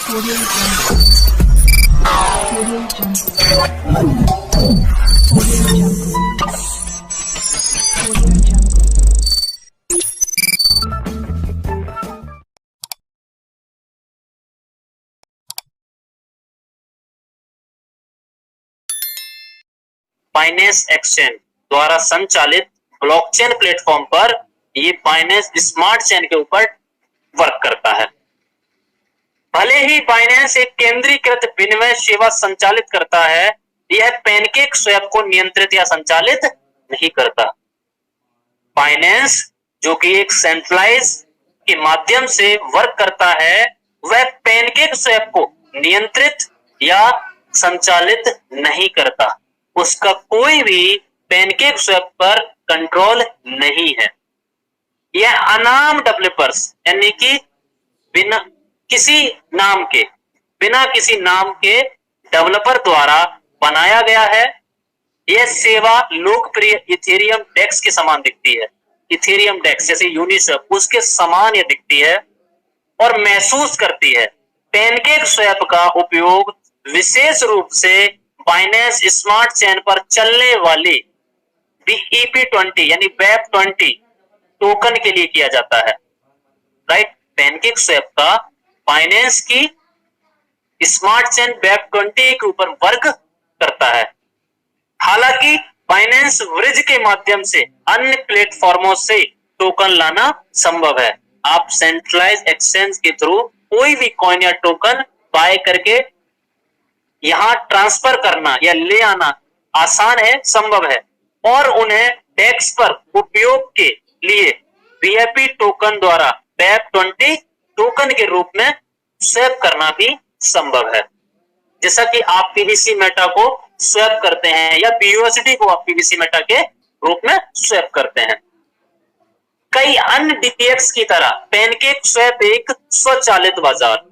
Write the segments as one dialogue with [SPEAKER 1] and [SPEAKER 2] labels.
[SPEAKER 1] Audio Jungle. Audio Jungle. Audio Jungle. Audio Jungle.
[SPEAKER 2] Binance exchange द्वारा संचालित blockchain platform पर ये बाइनेंस स्मार्ट चेन के ऊपर वर्क करता है। भले ही बाइनेंस एक केंद्रीकृत विनिमय सेवा संचालित करता है, यह पैनकेक स्वैप को नियंत्रित या संचालित नहीं करता। बाइनेंस जो कि एक सेंट्रलाइज के माध्यम से वर्क करता है, वह पैनकेक स्वैप को नियंत्रित या संचालित नहीं करता। उसका कोई भी पैनकेक स्वैप पर कंट्रोल नहीं है। यह अनाम डेवलपर्स यानी कि बिना किसी नाम के डेवलपर द्वारा बनाया गया है। यह सेवा लोकप्रिय इथेरियम डेक्स के समान दिखती है। इथेरियम डेक्स जैसे यूनिस्वैप उसके समान यह दिखती है और महसूस करती है। पैनकेक स्वैप का उपयोग विशेष रूप से बाइनेंस स्मार्ट चेन पर चलने वाली BEP20 यानी BEP20 टोकन के लिए किया जाता है। राइट, पैनकेक स्वैप का बाइनेंस की स्मार्ट चेन BEP20 के ऊपर वर्क करता है। हालांकि बाइनेंस ब्रिज के माध्यम से अन्य प्लेटफॉर्मों से टोकन लाना संभव है। आप सेंट्रलाइज एक्सचेंज के थ्रू कोई भी कॉइन या टोकन बाय करके यहां ट्रांसफर करना या ले आना आसान है, संभव है, और उन्हें डेक्स पर उपयोग के लिए VIP टोकन द्वारा BEP20 टोकन के रूप में स्वैप करना भी संभव है। जैसा कि आप PBC मेटा को स्वैप करते हैं या BUSD को आप PBC मेटा के रूप में स्वैप करते हैं। कई अन्य DEX की तरह पैनकेक स्वैप एक स्वचालित बाजार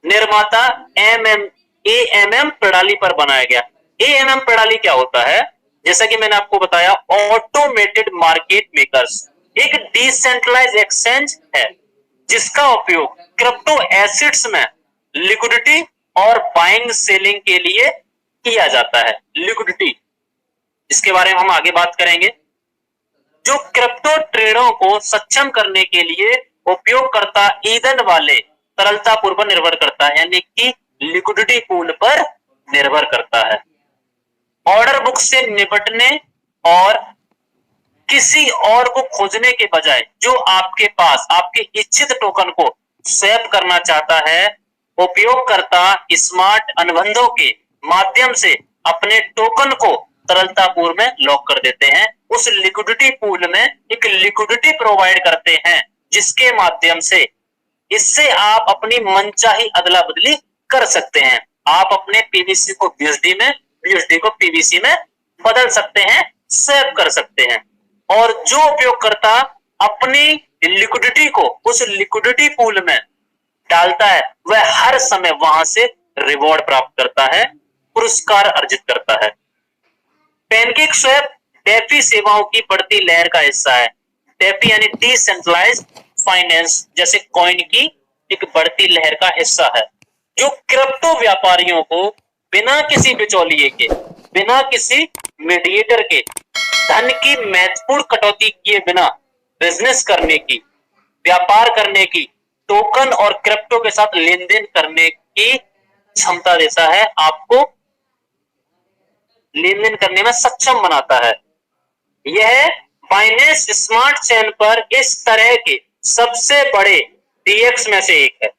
[SPEAKER 2] निर्माता AMM प्रणाली पर बनाया गया। AMM प्रणाली क्या होता है? जैसा कि मैंने आपको बताया, ऑटोमेटेड मार्केट मेकर्स एक डिसेंट्रलाइज एक्सचेंज है जिसका उपयोग क्रिप्टो एसेट्स में लिक्विडिटी और बाइंग सेलिंग के लिए किया जाता है। लिक्विडिटी, इसके बारे में हम आगे बात करेंगे। जो क्रिप्टो ट्रेडरों को सक्षम करने के लिए उपयोगकर्ता ईंधन वाले तरलता पूल पर निर्भर करता है, यानी कि लिक्विडिटी पूल पर निर्भर करता है। ऑर्डर बुक से निपटने और किसी और को खोजने के बजाय जो आपके पास आपके इच्छित टोकन को स्वैप करना चाहता है, उपयोगकर्ता स्मार्ट अनुबंधों के माध्यम से अपने टोकन को तरलता पूल में लॉक कर देते हैं। उस लिक्विडिटी पूल में एक लिक्विडिटी प्रोवाइड करते हैं जिसके माध्यम से इससे आप अपनी मनचाही अदला बदली कर सकते हैं। आप अपने PBC को BUSD में, BUSD को PBC में बदल सकते हैं, स्वैप कर सकते हैं। और जो उपयोगकर्ता अपनी लिक्विडिटी को उस लिक्विडिटी पूल में डालता है, वह हर समय वहां से रिवॉर्ड प्राप्त करता है, पुरस्कार अर्जित करता है। पैनकेक स्वैप डेफी सेवाओं की बढ़ती लहर का हिस्सा है। डेफी यानी डिसेंट्रलाइज्ड फाइनेंस जैसे कॉइन की एक बढ़ती लहर का हिस्सा है, जो क्रिप्टो व्यापारियों को बिना किसी बिचौलिए के, बिना किसी मीडिएटर के धन की महत्वपूर्ण कटौती किए बिना बिजनेस करने की, व्यापार करने की, टोकन और क्रिप्टो के साथ लेन देन करने की क्षमता देता है, आपको लेन देन करने में सक्षम बनाता है। यह बाइनेंस स्मार्ट चेन पर इस तरह के सबसे बड़े DEX में से एक है।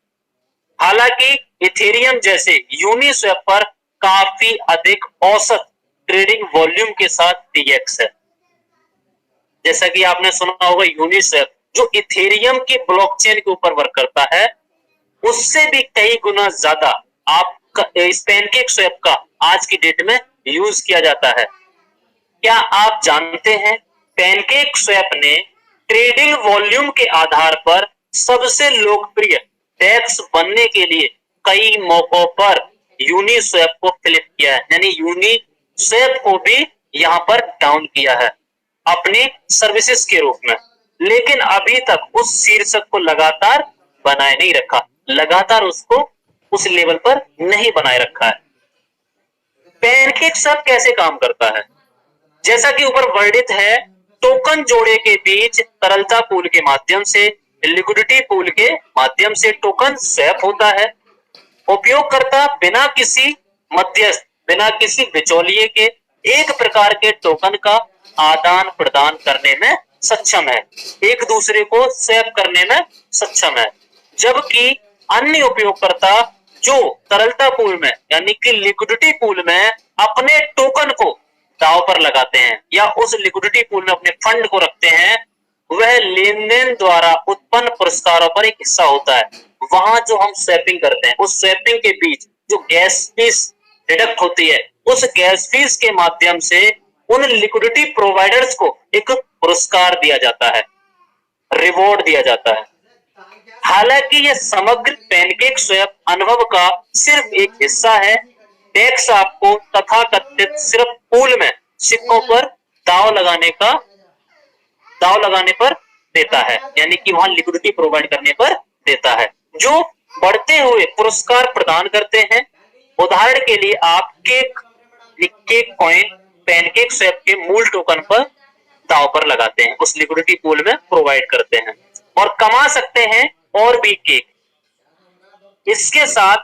[SPEAKER 2] हालांकि इथेरियम जैसे यूनिस्वैप पर काफी अधिक औसत ट्रेडिंग वॉल्यूम के साथ DEX है। जैसा कि आपने सुना होगा, यूनिस्वैप जो इथेरियम की ब्लॉकचेन के ऊपर वर्क करता है, उससे भी कई गुना ज्यादा आप इस पैनकेक स्वैप का आज की डेट में यूज किया जाता है। क्या आप जानते हैं, पैनकेक स्वैप ने ट्रेडिंग वॉल्यूम के आधार पर सबसे लोकप्रिय डेक्स बनने के लिए कई मौकों पर यूनिस्वैप को फ्लिप किया है, यानी यूनिस्वैप को भी यहां पर डाउन किया है अपनी सर्विसेज के रूप में। लेकिन अभी तक उस शीर्षक को लगातार बनाए नहीं रखा, लगातार उसको उस लेवल पर नहीं बनाए रखा है। पैनकेक स्वैप कैसे काम करता है? जैसा कि ऊपर वर्णित है, टोकन जोड़े के बीच तरलता पूल के माध्यम से, लिक्विडिटी पूल के माध्यम से टोकन स्वैप होता है। उपयोगकर्ता बिना किसी मध्यस्थ, बिना किसी बिचौलिए के एक प्रकार के टोकन का आदान प्रदान करने में सक्षम है, एक दूसरे को स्वैप करने में सक्षम है। जबकि अन्य उपयोगकर्ता जो तरलता पूल में यानी कि लिक्विडिटी पूल में अपने टोकन को दांव पर लगाते हैं या उस लिक्विडिटी पूल में अपने फंड को रखते हैं, वह लेन देन द्वारा उत्पन्न पुरस्कारों पर एक हिस्सा होता है। वहां जो हम स्वैपिंग करते हैं, उस स्वैपिंग के बीच जो गैस फीस डिडक्ट होती है, उस गैस फीस के माध्यम से उन लिक्विडिटी प्रोवाइडर्स को एक पुरस्कार दिया जाता है, रिवॉर्ड दिया जाता है। हालांकि यह समग्र पैनकेक स्वैप अनुभव का सिर्फ एक हिस्सा है। टैक्स आपको तथाकथित सिर्फ पूल में सिक्कों पर दांव लगाने पर देता है, यानी कि वहां लिक्विडिटी प्रोवाइड करने पर देता है, जो बढ़ते हुए पुरस्कार प्रदान करते हैं। उदाहरण के लिए आप केक कॉइन पैनकेक स्वैप के मूल टोकन पर दांव पर लगाते हैं, उस लिक्विडिटी पूल में प्रोवाइड करते हैं और कमा सकते हैं और भी केक। इसके साथ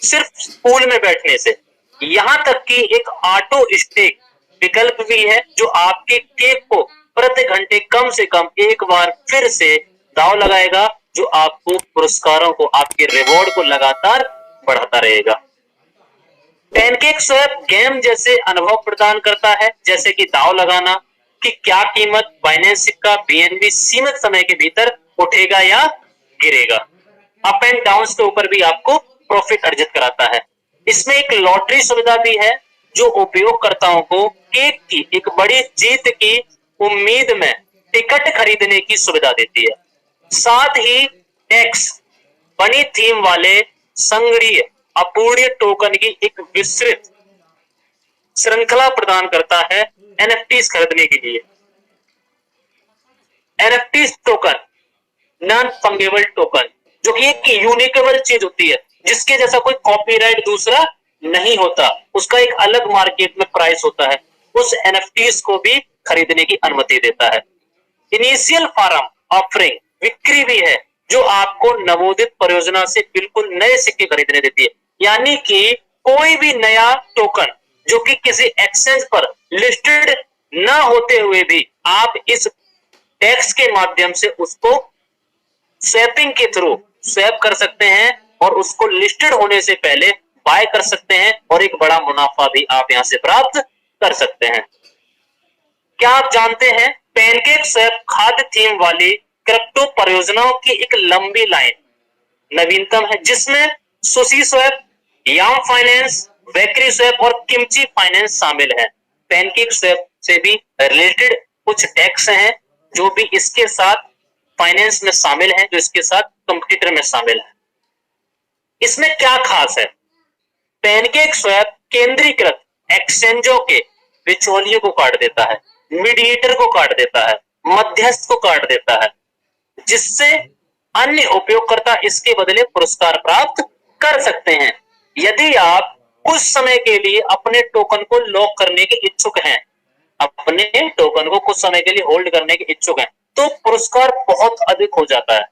[SPEAKER 2] सिर्फ पूल में बैठने से, यहां तक कि एक ऑटो स्टेक विकल्प भी है जो आपके केक को प्रति घंटे कम से कम एक बार फिर से दांव लगाएगा, जो आपको पुरस्कारों को, आपके रिवॉर्ड को लगातार बढ़ाता रहेगा। पैनकेक स्वैप गेम जैसे अनुभव प्रदान करता है, जैसे कि दांव लगाना कि क्या कीमत बाइनेंस सिक्का बीएनबी सीमित समय के भीतर उठेगा या गिरेगा। अप एंड डाउन के ऊपर भी आपको प्रॉफिट अर्जित कराता है। इसमें एक लॉटरी सुविधा भी है जो उपयोगकर्ताओं को केक की एक बड़ी जीत की उम्मीद में टिकट खरीदने की सुविधा देती है। साथ ही टैक्स बनी थीम वाले संगणीय अपूर्णीय टोकन की एक विस्तृत श्रृंखला प्रदान करता है एनएफटीज खरीदने के लिए। NFTs token, non fungible token, जो कि एक यूनिकेबल चीज होती है जिसके जैसा कोई कॉपीराइट दूसरा नहीं होता, उसका एक अलग मार्केट में प्राइस होता है, उस एनएफटीज को भी खरीदने की अनुमति देता है। इनिशियल फार्म ऑफरिंग बिक्री भी है जो आपको नवोदित परियोजना से बिल्कुल नए सिक्के खरीदने देती है, यानी कि कोई भी नया टोकन जो कि किसी एक्सचेंज पर लिस्टेड ना होते हुए भी आप इस टैक्स के माध्यम से उसको स्वैपिंग के थ्रू स्वैप कर सकते हैं और उसको लिस्टेड होने से पहले बाय कर सकते हैं और एक बड़ा मुनाफा भी आप यहां से प्राप्त कर सकते हैं। क्या आप जानते हैं पैनकेक स्वैप खाद्य थीम वाली क्रिप्टो परियोजनाओं की एक लंबी लाइन नवीनतम है, जिसमें सुशी स्वैप, याम फाइनेंस, बेकरी स्वैप और किमची फाइनेंस शामिल है। पैनकेक स्वैप से भी रिलेटेड कुछ टैक्स हैं जो भी इसके साथ फाइनेंस में शामिल हैं, जो इसके साथ कंप्यूटर में शामिल है। इसमें क्या खास है? पैनकेक स्वैप केंद्रीकृत एक्सचेंजों के बिचौलियों को काट देता है, मीडिएटर को काट देता है, मध्यस्थ को काट देता है, जिससे अन्य उपयोगकर्ता इसके बदले पुरस्कार प्राप्त कर सकते हैं। यदि आप कुछ समय के लिए अपने टोकन को लॉक करने के इच्छुक हैं, अपने टोकन को कुछ समय के लिए होल्ड करने के इच्छुक हैं, तो पुरस्कार बहुत अधिक हो जाता है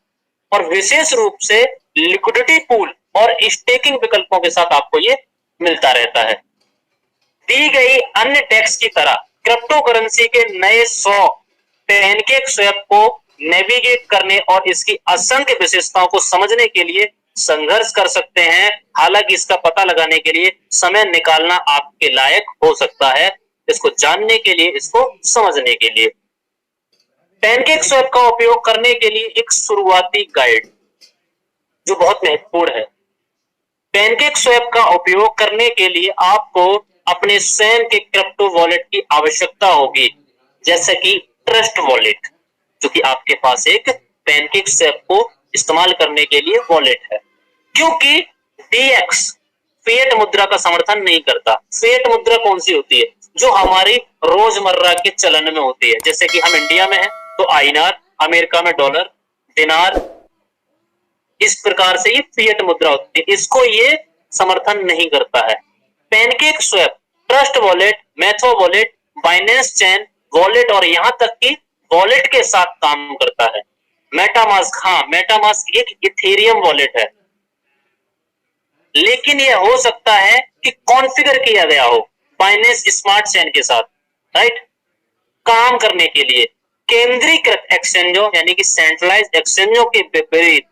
[SPEAKER 2] और विशेष रूप से लिक्विडिटी पूल और स्टेकिंग विकल्पों के साथ आपको ये मिलता रहता है। दी गई अन्य टैक्स की तरह क्रिप्टो करेंसी के नए 100 पैनकेक स्वैप को नेविगेट करने और इसकी असंख्य विशेषताओं को समझने के लिए संघर्ष कर सकते हैं। हालांकि इसका पता लगाने के लिए समय निकालना आपके लायक हो सकता है, इसको जानने के लिए, इसको समझने के लिए। पैनकेक स्वैप का उपयोग करने के लिए एक शुरुआती गाइड जो बहुत महत्वपूर्ण है। पैनकेक स्वैप का उपयोग करने के लिए आपको अपने स्वयं के क्रिप्टो वॉलेट की आवश्यकता होगी, जैसे कि ट्रस्ट वॉलेट, जो कि आपके पास एक पैनकेक स्वैप को इस्तेमाल करने के लिए वॉलेट है। क्योंकि डीएक्स फिएट मुद्रा का समर्थन नहीं करता। फिएट मुद्रा कौन सी होती है? जो हमारी रोजमर्रा के चलन में होती है, जैसे कि हम इंडिया में हैं तो आईएनआर, अमेरिका में डॉलर, दिनार, इस प्रकार से ये फिएट मुद्रा होती है, इसको ये समर्थन नहीं करता है। PancakeSwap Trust wallet, Math wallet, Binance chain wallet और यहां तक कि वॉलेट के साथ काम करता है। मेटामास्क, हाँ मेटामास्क एक इथेरियम वॉलेट है, लेकिन यह हो सकता है कि कॉन्फ़िगर किया गया हो बाइनेंस स्मार्ट चेन के साथ, राइट। काम करने के लिए केंद्रीकृत एक्सचेंजों यानी कि सेंट्रलाइज्ड एक्सचेंजों के विपरीत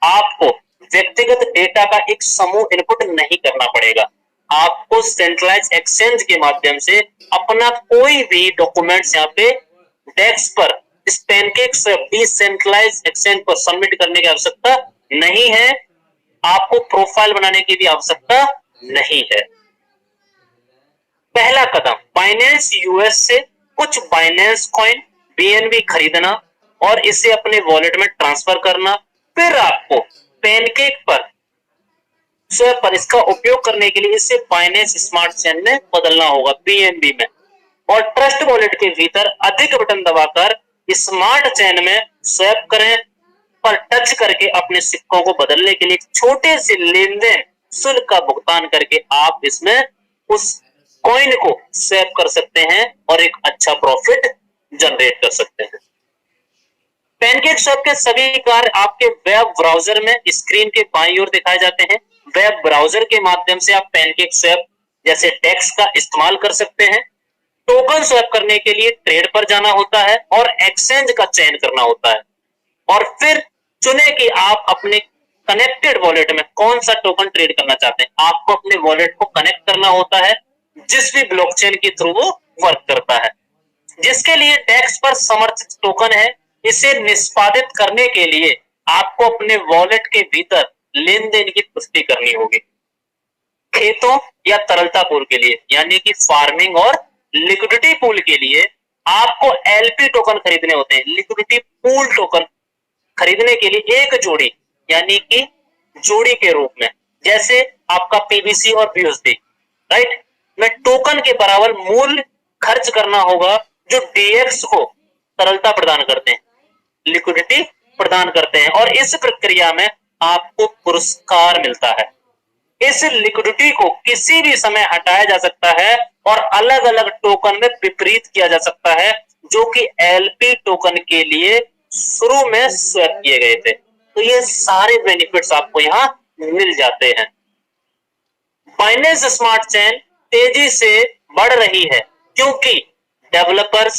[SPEAKER 2] आपको व्यक्तिगत डेटा का एक समूह इनपुट नहीं करना पड़ेगा। आपको सेंट्रलाइज्ड एक्सचेंज के माध्यम से अपना कोई भी डॉक्यूमेंट्स यहाँ पे डेस्क पर इस पैनकेक स्वैप डिसेंट्रलाइज्ड एक्सचेंज पर सबमिट करने की आवश्यकता नहीं है। आपको प्रोफाइल बनाने की भी आवश्यकता नहीं है। पहला कदम, बाइनेंस यूएस से कुछ बाइनेंस कॉइन बीएनबी खरीदना और इसे अपने वॉलेट में ट्रांसफर करना। फिर आपको पैनकेक पर स्वैप पर इसका उपयोग करने के लिए इसे बाइनेंस स्मार्ट चेन में बदलना होगा बीएनबी में, और ट्रस्ट वॉलेट के भीतर अधिक बटन दबाकर स्मार्ट चेन में स्वैप करें। पर टच करके अपने सिक्कों को बदलने के लिए छोटे से लेन देन शुल्क का भुगतान करके आप इसमें उस कॉइन को स्वैप कर सकते हैं और एक अच्छा प्रॉफिट जनरेट कर सकते हैं। पैनकेक स्वैप के सभी कार्य आपके वेब ब्राउजर में स्क्रीन के बाईं ओर दिखाए जाते हैं। वेब ब्राउजर के माध्यम से आप पैनकेक स्वैप जैसे डेक्स का इस्तेमाल कर सकते हैं। टोकन स्वैप करने के लिए ट्रेड पर जाना होता है और एक्सचेंज का चयन करना होता है, और फिर चुने कि आप अपने कनेक्टेड वॉलेट में कौन सा टोकन ट्रेड करना चाहते हैं। आपको अपने वॉलेट को कनेक्ट करना होता है जिस भी ब्लॉकचेन के थ्रू वो वर्क करता है। जिसके लिए डेक्स पर समर्थित टोकन है, इसे निष्पादित करने के लिए आपको अपने वॉलेट के भीतर लेन देन की पुष्टि करनी होगी। खेतों या तरलता पूल के लिए यानी कि फार्मिंग और लिक्विडिटी पूल के लिए आपको एलपी टोकन खरीदने होते हैं। लिक्विडिटी पूल टोकन खरीदने के लिए एक जोड़ी यानी कि जोड़ी के रूप में, जैसे आपका पीबीसी और बीयूएसडी, राइट, में टोकन के बराबर मूल्य खर्च करना होगा जो डीएक्स को तरलता प्रदान करते हैं, लिक्विडिटी प्रदान करते हैं, और इस प्रक्रिया में आपको पुरस्कार मिलता है। इस लिक्विडिटी को किसी भी समय हटाया जा सकता है और अलग अलग टोकन में विपरीत किया जा सकता है, जो कि एलपी टोकन के लिए शुरू में स्वैप किए गए थे। तो ये सारे बेनिफिट्स आपको यहां मिल जाते हैं। बाइनेंस स्मार्ट चेन तेजी से बढ़ रही है क्योंकि डेवलपर्स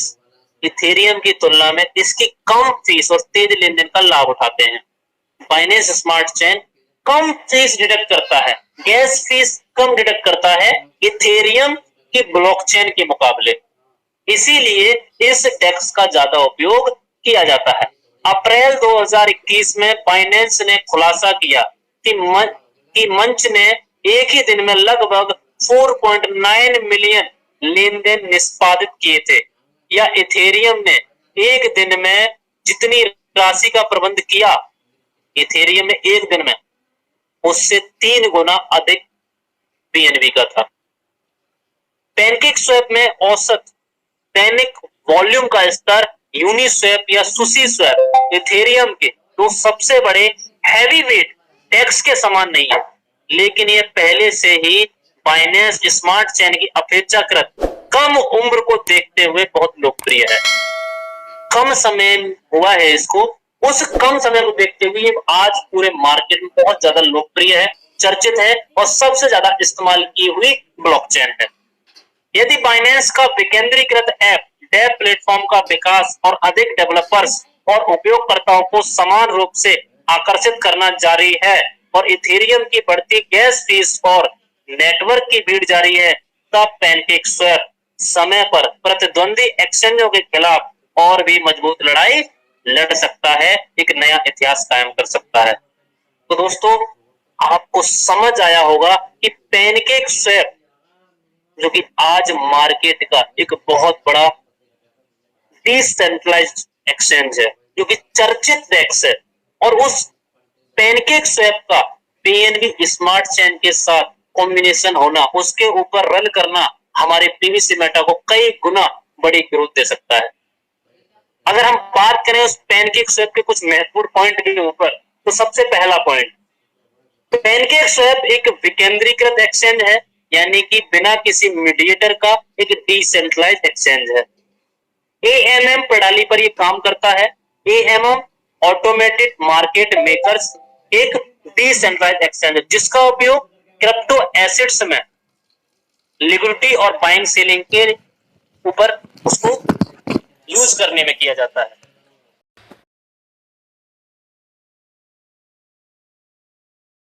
[SPEAKER 2] इथेरियम की तुलना में इसकी कम फीस और तेज लेन देन का लाभ उठाते हैं। बाइनेंस स्मार्ट चेन कम फीस डिडक्ट करता है, गैस फीस कम डिडक्ट करता है इथेरियम की ब्लॉकचेन के मुकाबले, इसीलिए इस डेक्स का ज्यादा उपयोग किया जाता है। अप्रैल 2021 में बाइनेंस ने खुलासा किया कि मंच ने एक ही दिन में लगभग 4.9 मिलियन लेन देन निष्पादित किए थे, या इथेरियम ने एक दिन में जितनी राशि का प्रबंध किया इथेरियम ने एक दिन में उससे 3 गुना अधिक बीएनबी का था। पैनकेक स्वैप में औसत दैनिक वॉल्यूम का स्तर यूनिस्वैप या सुसी स्वैप इथेरियम के दो सबसे बड़े हैवी वेट डेक्स के समान नहीं है, लेकिन यह पहले से ही बाइनेंस स्मार्ट चेन की अपेक्षाकृत कम उम्र को देखते हुए बहुत लोकप्रिय है। कम समय हुआ है इसको, उस कम समय को देखते हुए आज पूरे मार्केट में बहुत ज्यादा लोकप्रिय है, चर्चित है और सबसे ज्यादा इस्तेमाल की हुई ब्लॉकचेन है। यदि बाइनेंस का विकेंद्रीकृत ऐप डेप प्लेटफॉर्म का विकास और अधिक डेवलपर्स और उपयोगकर्ताओं को समान रूप से आकर्षित करना जारी है और इथेरियम की बढ़ती गैस फीस और नेटवर्क की भीड़ जारी है, तब पैनकेक स्वैप समय पर प्रतिद्वंदी एक्सचेंजों के खिलाफ और भी मजबूत लड़ाई लड़ सकता है, एक नया इतिहास कायम कर सकता है। तो दोस्तों, आपको समझ आया होगा कि पैनकेक स्वैप जो कि आज मार्केट का एक बहुत बड़ा डिसेंट्रलाइज्ड एक्सचेंज है, जो कि चर्चित डेक्स है, और उस पैनकेक स्वैप का पीएनबी स्मार्ट चेन के साथ कॉम्बिनेशन होना, उसके ऊपर रन करना हमारे पीवीसी मेटा को कई गुना बड़ी ग्रोथ दे सकता है। अगर हम बात करें उस पैनकेक स्वैप के कुछ महत्वपूर्ण पॉइंट के ऊपर, तो सबसे पहला पॉइंट, पैनकेक स्वैप एक विकेंद्रीकृत एक्सचेंज है, यानी कि बिना किसी मीडिएटर का एक डिसेंट्रलाइज्ड एक्सचेंज है। एएमएम प्रणाली पर ये काम करता है। एएमएम ऑटोमेटेड मार्केट मेकर्स एक डिसेंट्रलाइज्ड एक्सचेंज है जिसका उपयोग क्रिप्टो एसेट्स में लिक्विडिटी और बाइंग सेलिंग के ऊपर उसको यूज करने में किया जाता है।